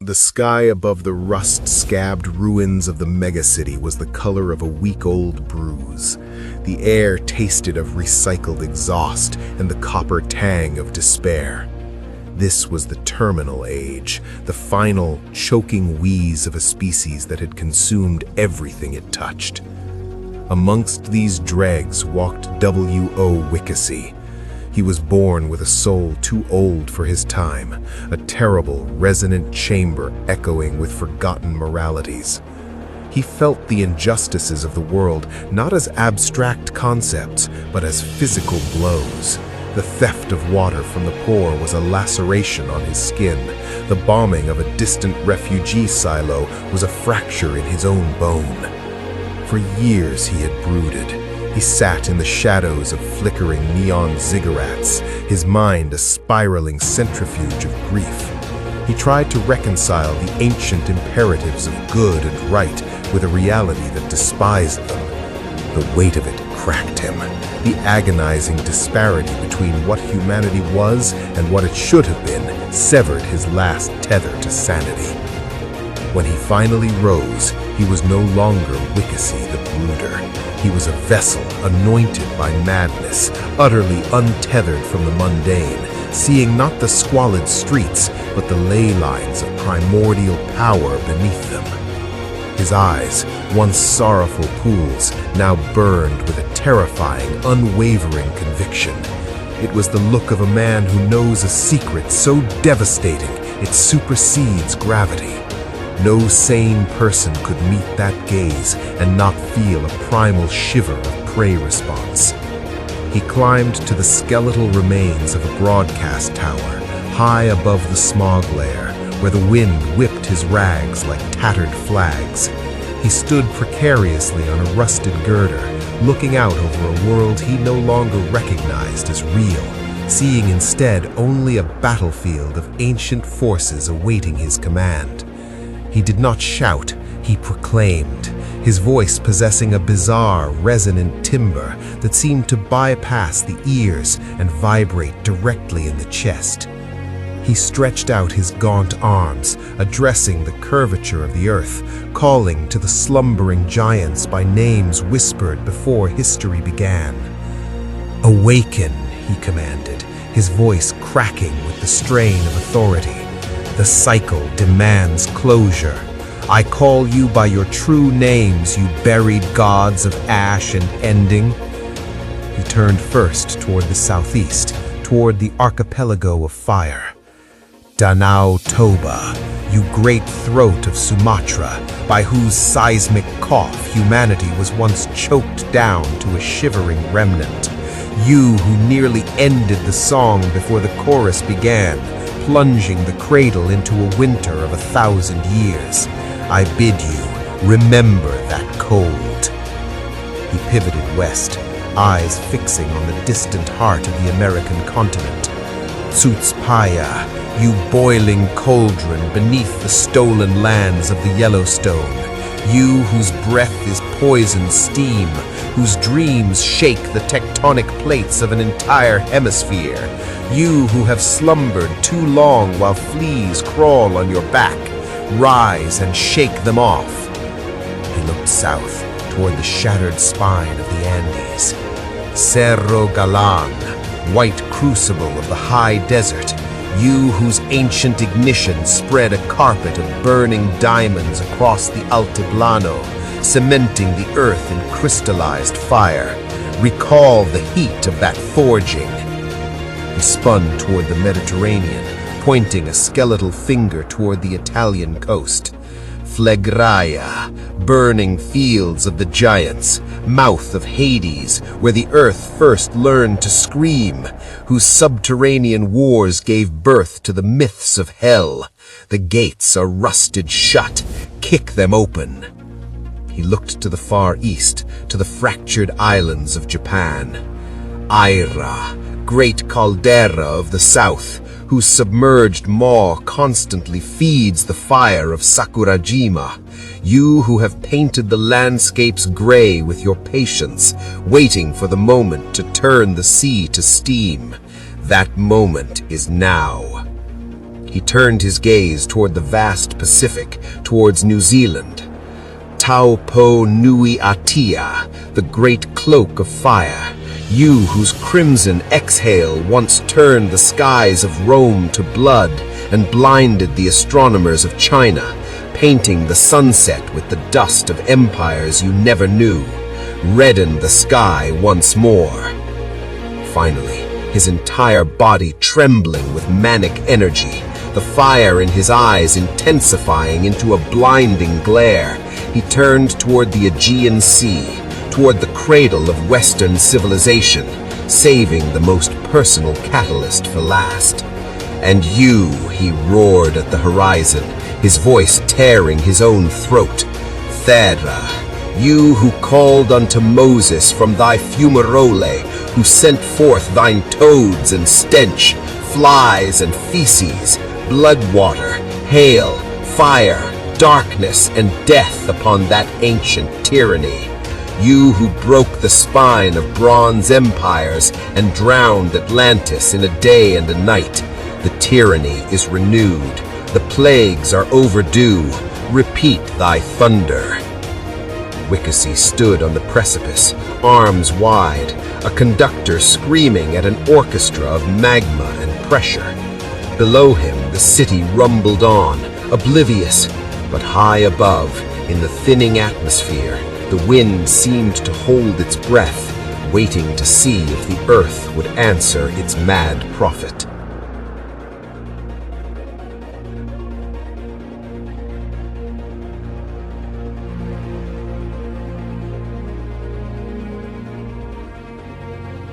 The sky above the rust-scabbed ruins of the megacity was the color of a week-old bruise. The air tasted of recycled exhaust and the copper tang of despair. This was the terminal age, the final, choking wheeze of a species that had consumed everything it touched. Amongst these dregs walked W.O. Wickesy. He was born with a soul too old for his time, a terrible, resonant chamber echoing with forgotten moralities. He felt the injustices of the world not as abstract concepts, but as physical blows. The theft of water from the poor was a laceration on his skin. The bombing of a distant refugee silo was a fracture in his own bone. For years he had brooded. He sat in the shadows of flickering neon ziggurats, his mind a spiraling centrifuge of grief. He tried to reconcile the ancient imperatives of good and right with a reality that despised them. The weight of it cracked him. The agonizing disparity between what humanity was and what it should have been severed his last tether to sanity. When he finally rose, he was no longer Wickesy the brooder. He was a vessel anointed by madness, utterly untethered from the mundane, seeing not the squalid streets, but the ley lines of primordial power beneath them. His eyes, once sorrowful pools, now burned with a terrifying, unwavering conviction. It was the look of a man who knows a secret so devastating it supersedes gravity. No sane person could meet that gaze and not feel a primal shiver of prey response. He climbed to the skeletal remains of a broadcast tower, high above the smog layer, where the wind whipped his rags like tattered flags. He stood precariously on a rusted girder, looking out over a world he no longer recognized as real, seeing instead only a battlefield of ancient forces awaiting his command. He did not shout, he proclaimed, his voice possessing a bizarre, resonant timbre that seemed to bypass the ears and vibrate directly in the chest. He stretched out his gaunt arms, addressing the curvature of the earth, calling to the slumbering giants by names whispered before history began. "Awaken," he commanded, his voice cracking with the strain of authority. "The cycle demands closure. I call you by your true names, you buried gods of ash and ending." He turned first toward the southeast, toward the archipelago of fire. "Danau Toba, you great throat of Sumatra, by whose seismic cough humanity was once choked down to a shivering remnant. You who nearly ended the song before the chorus began, plunging the cradle into a winter of 1,000 years. I bid you, remember that cold." He pivoted west, eyes fixing on the distant heart of the American continent. "Tsutspaya, you boiling cauldron beneath the stolen lands of the Yellowstone. You whose breath is poisoned steam, whose dreams shake the tectonic plates of an entire hemisphere. You who have slumbered too long while fleas crawl on your back, rise and shake them off." He looked south toward the shattered spine of the Andes. "Cerro Galan, white crucible of the high desert, you whose ancient ignition spread a carpet of burning diamonds across the Altiplano, cementing the earth in crystallized fire. Recall the heat of that forging." He spun toward the Mediterranean, pointing a skeletal finger toward the Italian coast. "Phlegraia, burning fields of the giants, mouth of Hades, where the earth first learned to scream, whose subterranean wars gave birth to the myths of hell. The gates are rusted shut, kick them open." He looked to the far east, to the fractured islands of Japan. "Aira, great caldera of the south, whose submerged maw constantly feeds the fire of Sakurajima. You who have painted the landscapes gray with your patience, waiting for the moment to turn the sea to steam. That moment is now." He turned his gaze toward the vast Pacific, towards New Zealand. Taupo Nui Atia, the great cloak of fire, you whose crimson exhale once turned the skies of Rome to blood and blinded the astronomers of China, painting the sunset with the dust of empires you never knew, reddened the sky once more. Finally, his entire body trembling with manic energy, the fire in his eyes intensifying into a blinding glare, he turned toward the Aegean Sea, toward the cradle of Western civilization, saving the most personal catalyst for last. And you, he roared at the horizon, his voice tearing his own throat. Thera, you who called unto Moses from thy fumarole, who sent forth thine toads and stench, flies and feces, blood water, hail, fire, darkness, and death upon that ancient tyranny. You who broke the spine of bronze empires and drowned Atlantis in a day and a night. The tyranny is renewed. The plagues are overdue. Repeat thy thunder. Wiccassy stood on the precipice, arms wide, a conductor screaming at an orchestra of magma and pressure. Below him, the city rumbled on, oblivious, but high above, in the thinning atmosphere, the wind seemed to hold its breath, waiting to see if the earth would answer its mad prophet.